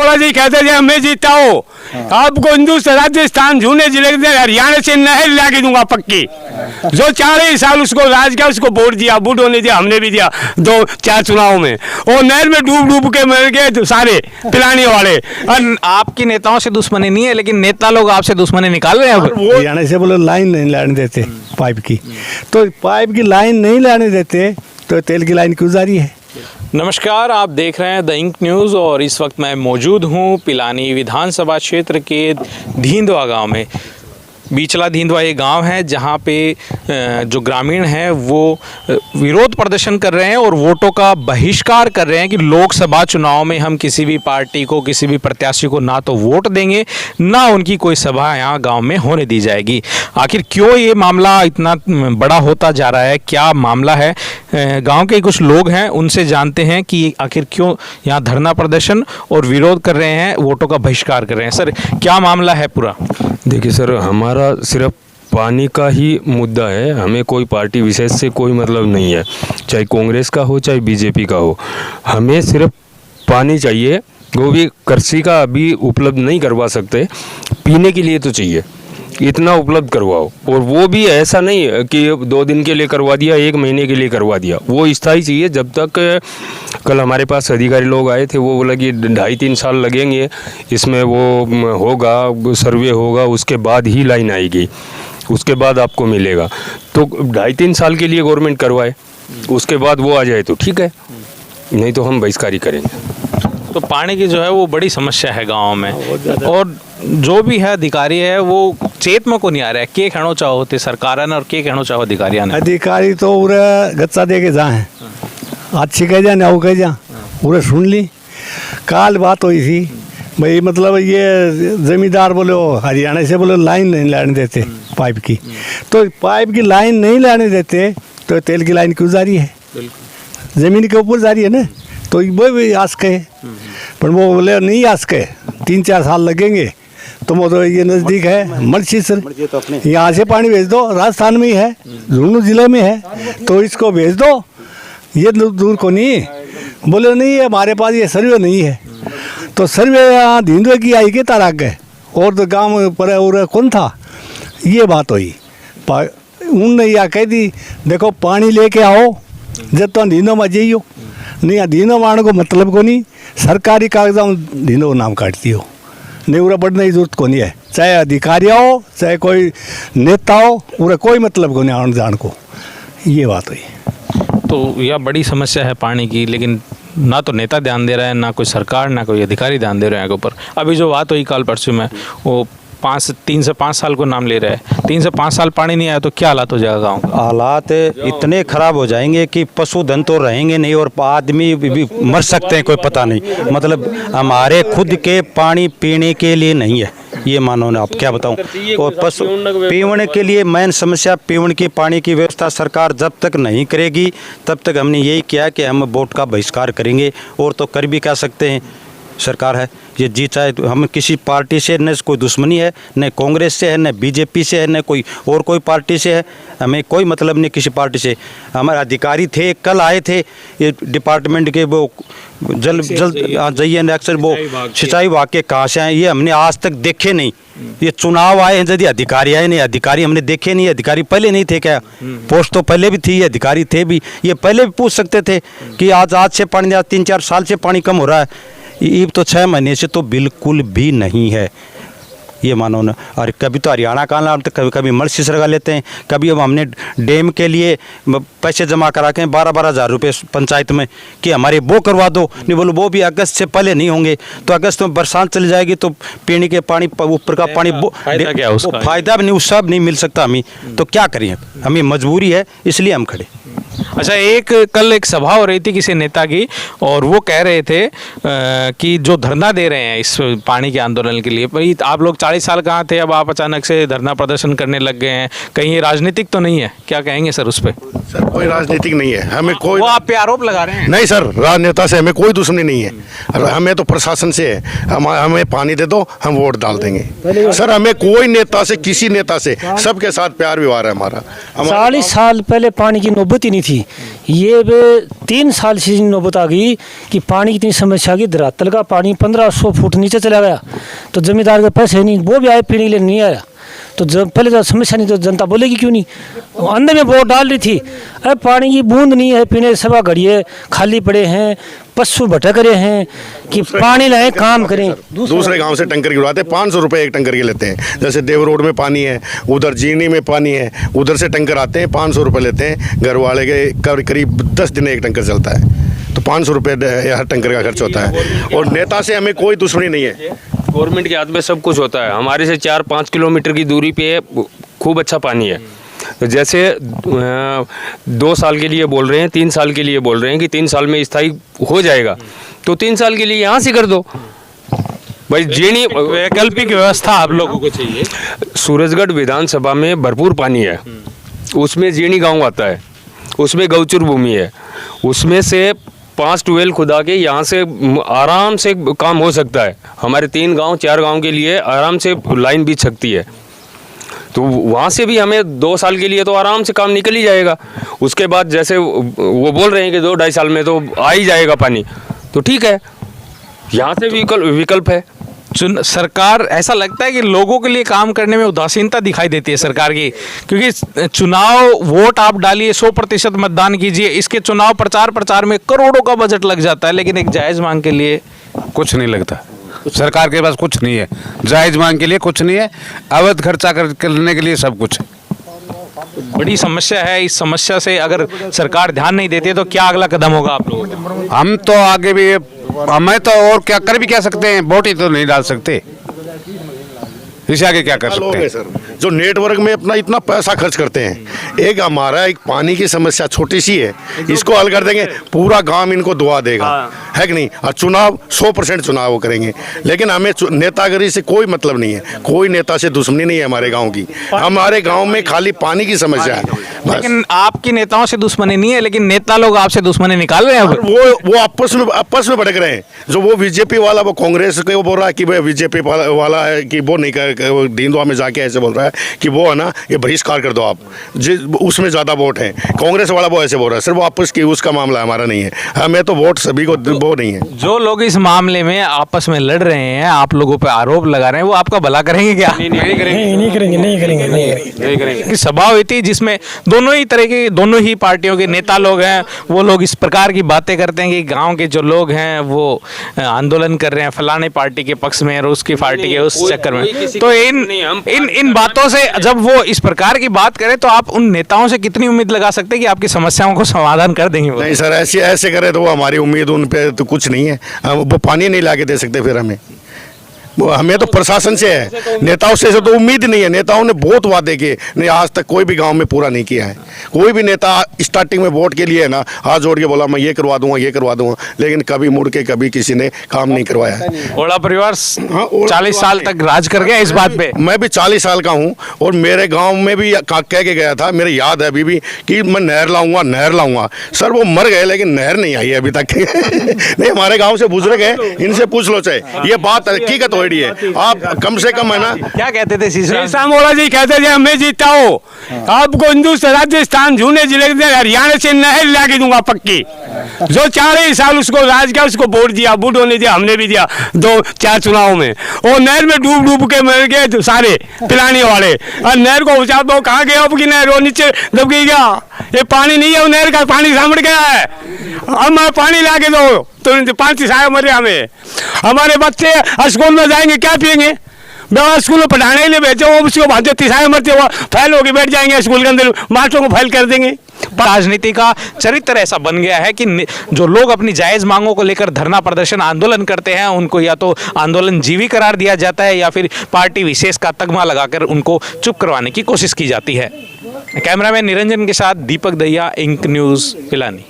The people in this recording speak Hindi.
बाबा जी कहते थे हमें जीताओ, आपको राजस्थान झूने जिले के हरियाणा से नहर ला के दूंगा पक्की। जो 4 साल उसको राज किया, उसको वोट दिया, बूढ़ों ने दिया, हमने भी दिया 2-4 चुनाव में, और नहर में डूब डूब के मर गए सारे पिलाने वाले। आपकी नेताओं से दुश्मनी नहीं है, लेकिन नेता लोग आपसे दुश्मनी निकाल रहे हैं। हरियाणा से बोले लाइन नहीं लाने देते पाइप की, तो पाइप की लाइन नहीं लाने देते तो तेल की लाइन क्यों जारी है। नमस्कार, आप देख रहे हैं द इंक न्यूज़ और इस वक्त मैं मौजूद हूं पिलानी विधानसभा क्षेत्र के धींदवा गांव में। बीचला धींदवा ये गांव है जहां पे जो ग्रामीण हैं वो विरोध प्रदर्शन कर रहे हैं और वोटों का बहिष्कार कर रहे हैं कि लोकसभा चुनाव में हम किसी भी पार्टी को, किसी भी प्रत्याशी को ना तो वोट देंगे, ना उनकी कोई सभा यहाँ गांव में होने दी जाएगी। आखिर क्यों ये मामला इतना बड़ा होता जा रहा है, क्या मामला है, गांव के कुछ लोग हैं उनसे जानते हैं कि आखिर क्यों यहाँ धरना प्रदर्शन और विरोध कर रहे हैं, वोटों का बहिष्कार कर रहे हैं। सर, क्या मामला है पूरा? देखिए सर, हमारा सिर्फ पानी का ही मुद्दा है, हमें कोई पार्टी विशेष से कोई मतलब नहीं है, चाहे कांग्रेस का हो चाहे बीजेपी का हो, हमें सिर्फ पानी चाहिए। वो भी कृषि का अभी उपलब्ध नहीं करवा सकते, पीने के लिए तो चाहिए, इतना उपलब्ध करवाओ। और वो भी ऐसा नहीं है कि 2 दिन के लिए करवा दिया, 1 महीने के लिए करवा दिया, वो स्थायी चाहिए। जब तक कल हमारे पास अधिकारी लोग आए थे, वो बोला कि 2.5-3 साल लगेंगे, इसमें वो होगा, सर्वे होगा, उसके बाद ही लाइन आएगी, उसके बाद आपको मिलेगा। तो 2.5-3 साल के लिए गवर्नमेंट करवाए, उसके बाद वो आ जाए तो ठीक है, नहीं तो हम बहिष्कार करेंगे। तो पानी की जो है वो बड़ी समस्या है गांव में, और जो भी है अधिकारी है वो चेत में को नहीं आ रहा है। के कहना चाहो होते सरकार ने और के कहना चाहो अधिकारी ने? अधिकारी तो पूरा गच्चा दे के जाए, अच्छी कह जा ना कह जा, पूरे सुन ली। काल बात हुई थी भाई, मतलब ये जमींदार बोले हरियाणा से बोले लाइन नहीं लाने देते पाइप की, तो पाइप की लाइन नहीं लाने देते तो तेल की लाइन क्यों जारी है, जमीन के ऊपर जारी है ना। तो वो भी आस कहे, पर वो बोले नहीं आस कहे, 3-4 साल लगेंगे। तो वो तो ये नज़दीक है मर्ची सर, यहाँ से पानी भेज दो, राजस्थान में ही है, झुंझुनू जिले में है, तो इसको भेज दो, ये दूर को नहीं। बोले नहीं है हमारे पास ये सर्वे नहीं है, तो सर्वे यहाँ धींदवे की आई के तारा गए, और तो गाँव पर और कौन था। ये बात हुई, उनने यह कह दी देखो पानी लेके आओ, जब तो धींदो में जाइयो, नहीं धीनो मारने को मतलब को नहीं, सरकारी कागजा में धीनो नाम काटती हो, नहीं पूरा बढ़ने की जरूरत को नहीं है, चाहे अधिकारी हो चाहे कोई नेता हो, पूरा कोई मतलब को नहीं आने जान को। ये बात हुई। तो यह बड़ी समस्या है पानी की, लेकिन ना तो नेता ध्यान दे रहा है, ना कोई सरकार, ना कोई अधिकारी ध्यान दे रहे हैं के ऊपर। अभी जो बात हुई कल परसों में, वो 3 से 5 साल को नाम ले रहे हैं, 3 से 5 साल पानी नहीं आया तो क्या हालात हो जाएगा गाँव का? हालात इतने ख़राब हो जाएंगे कि पशुधन तो रहेंगे नहीं और आदमी भी मर सकते हैं, कोई पता नहीं। मतलब हमारे खुद के पानी पीने के लिए नहीं है, ये मानो ना, आप क्या बताऊं। और पशु पीने के लिए मेन समस्या, पीने के पानी की व्यवस्था सरकार जब तक नहीं करेगी तब तक हमने यही किया कि हम वोट का बहिष्कार करेंगे। और तो कर भी क्या सकते हैं, सरकार है ये जी चाहे तो। हम किसी पार्टी से न कोई दुश्मनी है, न कांग्रेस से है, न बीजेपी से है, न कोई और कोई पार्टी से है, हमें कोई मतलब नहीं किसी पार्टी से। हमारे अधिकारी थे, कल आए थे ये डिपार्टमेंट के, वो जल जाइए अक्सर वो सिंचाई विभाग के कहाँ से आए, ये हमने आज तक देखे नहीं। ये चुनाव आए हैं, यदि अधिकारी आए नहीं, अधिकारी हमने देखे नहीं। अधिकारी पहले नहीं थे क्या? पोस्ट तो पहले भी थी, अधिकारी थे भी, ये पहले भी पूछ सकते थे कि आज से पानी, 3-4 साल से पानी कम हो रहा है, ये तो 6 महीने से तो बिल्कुल भी नहीं है, ये मानो ना। और कभी तो हरियाणा का नाम, तो कभी कभी मर्सिस लगा लेते हैं, कभी अब हमने डैम के लिए पैसे जमा करा के 12-12 हज़ार रुपये पंचायत में कि हमारे वो करवा दो, नहीं बोलो वो भी अगस्त से पहले नहीं होंगे, तो अगस्त में बरसात चली जाएगी तो पीने के पानी ऊपर का पानी क्या उसका फायदा भी नहीं, उस सब नहीं मिल सकता हमें, तो क्या करें, हमें मजबूरी है इसलिए हम खड़े। अच्छा, कल एक सभा हो रही थी किसी नेता की, और वो कह रहे थे कि जो धरना दे रहे हैं इस पानी के आंदोलन के लिए, भाई आप लोग 40 साल कहाँ थे, अब आप अचानक से धरना प्रदर्शन करने लग गए हैं, कहीं ये राजनीतिक तो नहीं है? क्या कहेंगे सर उस पर? सर कोई राजनीतिक नहीं है, हमें कोई, वो आप पे आरोप लगा रहे हैं। नहीं सर, राजनेता से हमें कोई दुश्मनी नहीं है, हमें तो प्रशासन से है। हमें पानी दे दो, हम वोट डाल देंगे सर। हमें कोई नेता से, किसी नेता से, सबके साथ प्यार व्यवहार है हमारा। 40 साल पहले पानी की नौबत ही नहीं थी, ये बे 3 साल से नौबत आ गई कि पानी की इतनी समस्या आ गई। धरातल का पानी 1500 फुट नीचे चला गया, तो जमींदार के पैसे नहीं, वो भी आए पीने के लिए नहीं आया। तो जब पहले तो समस्या नहीं तो जनता बोलेगी क्यों नहीं। अंदर में वोट डाल रही थी, अब पानी की बूंद नहीं है, पीने सवा घड़िए खाली पड़े हैं, पशु भटक रहे हैं कि पानी लाए काम करें। दूसरे गांव से टंकर गिरवाते 500 रुपये एक टंकर के लेते हैं। जैसे देव रोड में पानी है, उधर जीनी में पानी है, उधर से टंकर आते हैं 500 रुपये लेते हैं। घर वाले के करीब 10 दिन एक टंकर चलता है, तो 500 रुपये हर टंकर का खर्च होता है। और नेता से हमें कोई दुश्मनी नहीं है, गवर्नमेंट के हाथ में सब कुछ होता है। हमारे से 4-5 किलोमीटर की दूरी पे खूब अच्छा पानी है। तो जैसे 2 साल के लिए बोल रहे हैं, 3 साल के लिए बोल रहे हैं कि 3 साल में स्थायी हो जाएगा, तो 3 साल के लिए यहाँ से कर दो भाई। जीनी वैकल्पिक व्यवस्था आप लोगों को चाहिए। सूरजगढ़ विधानसभा में भरपूर पानी है, उसमें जीनी गांव आता है, उसमें गौचर भूमि है, उसमें से 5 ट्यूबवेल खुदा के यहाँ से आराम से काम हो सकता है। हमारे 3 गांव 4 गांव के लिए आराम से लाइन बीच सकती है। तो वहाँ से भी हमें 2 साल के लिए तो आराम से काम निकल ही जाएगा। उसके बाद जैसे वो बोल रहे हैं कि 2-2.5 साल में तो आ ही जाएगा पानी, तो ठीक है, यहाँ से विकल्प है। सरकार, ऐसा लगता है कि लोगों के लिए काम करने में उदासीनता दिखाई देती है सरकार की, क्योंकि चुनाव वोट आप डालिए, 100% मतदान कीजिए, इसके चुनाव प्रचार में करोड़ों का बजट लग जाता है, लेकिन एक जायज़ मांग के लिए कुछ नहीं लगता। सरकार के पास कुछ नहीं है, जायज़ मांग के लिए कुछ नहीं है, अवैध खर्चा करने के लिए सब कुछ है। बड़ी समस्या है। इस समस्या से अगर सरकार ध्यान नहीं देती है तो क्या अगला कदम होगा आप लोगों का? हम तो आगे भी, हमें तो और क्या कर भी क्या सकते हैं, वोट ही तो नहीं डाल सकते, इससे आगे क्या कर सकते हैं। सर जो नेटवर्क में अपना इतना पैसा खर्च करते हैं, एक हमारा एक पानी की समस्या छोटी सी है, इसको हल कर देंगे, पूरा गांव इनको दुआ देगा, है कि नहीं। और चुनाव 100% चुनाव वो करेंगे, लेकिन हमें नेतागिरी से कोई मतलब नहीं है, कोई नेता से दुश्मनी नहीं है हमारे गाँव की। हमारे गाँव में खाली पानी की समस्या है। लेकिन आपकी नेताओं से दुश्मनी नहीं है, लेकिन नेता लोग आपसे दुश्मनी निकाल रहे हैं। वो आपस में भटक रहे हैं। जो वो बीजेपी वाला, वो कांग्रेस के वो बोल रहा है कि भाई बीजेपी वाला है कि वो नहीं कर, दीनदुआ में जाके ऐसे बोल रहा है कि वो है ना, ये बहिष्कार कर दो आप, उसमें ज़्यादा वोट है। कांग्रेस वाला वो ऐसे बोल रहा है। सिर्फ आपस की उसका मामला हमारा नहीं है, हमें तो वोट सभी को वो नहीं है। जो लोग इस मामले में आपस में लड़ रहे हैं, आप लोगों पे आरोप लगा रहे हैं, वो आपका भला करेंगे क्या? नहीं करेंगे। सभा हुई थी जिसमें दोनों ही पार्टियों के नेता लोग हैं, वो लोग इस प्रकार की बातें करते हैं कि गांव के जो लोग हैं वो आंदोलन कर रहे हैं फलाने पार्टी के पक्ष में और उसकी पार्टी के उस चक्कर में। तो इन बातों से जब वो इस प्रकार की बात करें तो आप उन नेताओं से कितनी उम्मीद लगा सकते हैं कि आपकी समस्याओं को समाधान कर देंगे? नहीं सर, ऐसे करे तो वो हमारी उम्मीद उन पे तो कुछ नहीं है। वो पानी नहीं ला के दे सकते फिर हमें तो प्रशासन से है, नेताओं से तो उम्मीद नहीं है। नेताओं ने बहुत वादे किए, नहीं आज तक कोई भी गांव में पूरा नहीं किया है। कोई भी नेता स्टार्टिंग में वोट के लिए है ना, हाथ जोड़ के बोला मैं ये करवा दूंगा, लेकिन कभी मुड़ के कभी किसी ने काम नहीं करवाया है। ओड़ा परिवार 40 साल तक राज कर गया इस बात पे। मैं भी 40 साल का हूँ और मेरे गाँव में भी कह के गया था, मेरे याद है अभी भी, कि मैं नहर लाऊंगा। सर वो मर गए, लेकिन नहर नहीं आई अभी तक। नहीं, हमारे गाँव से बुजुर्ग है, इनसे पूछ लो, चाहे ये बात हकीकत हो। आप कम से कम है ना, क्या कहते थे मोड़ा जी? कहते थे मैं जीता हूँ, आपको हिंदुस्तान राजस्थान झूने जिले के हरियाणा से नहर ला के दूंगा पक्की। जो 4 साल उसको राज किया, उसको वोट दिया, बूढ़ों ने दिया, हमने भी दिया 2-4 चुनाव में। और नहर में डूब के मर गए तो सारे पिलाने वाले। और नहर को उछाल दो, कहाँ गया आपकी नहर? वो नीचे दब गई क्या? ये पानी नहीं है, वो नहर का पानी सामड़ गया है। अब पानी ला के दो तो 5 साल मरे हमें। हमारे बच्चे स्कूल में जाएंगे, क्या पियेंगे? स्कूल में पढ़ाने के लिए भेजो, वो उसको भाजो तिसाए मरते हुआ फैल होके बैठ जाएंगे स्कूल के अंदर, मास्टरों को फैल कर देंगे। राजनीति का चरित्र ऐसा बन गया है कि जो लोग अपनी जायज मांगों को लेकर धरना प्रदर्शन आंदोलन करते हैं, उनको या तो आंदोलन जीवी करार दिया जाता है या फिर पार्टी विशेष का तगमा लगाकर उनको चुप करवाने की कोशिश की जाती है। कैमरामैन निरंजन के साथ दीपक दहिया, इंक न्यूज़, पिलानी।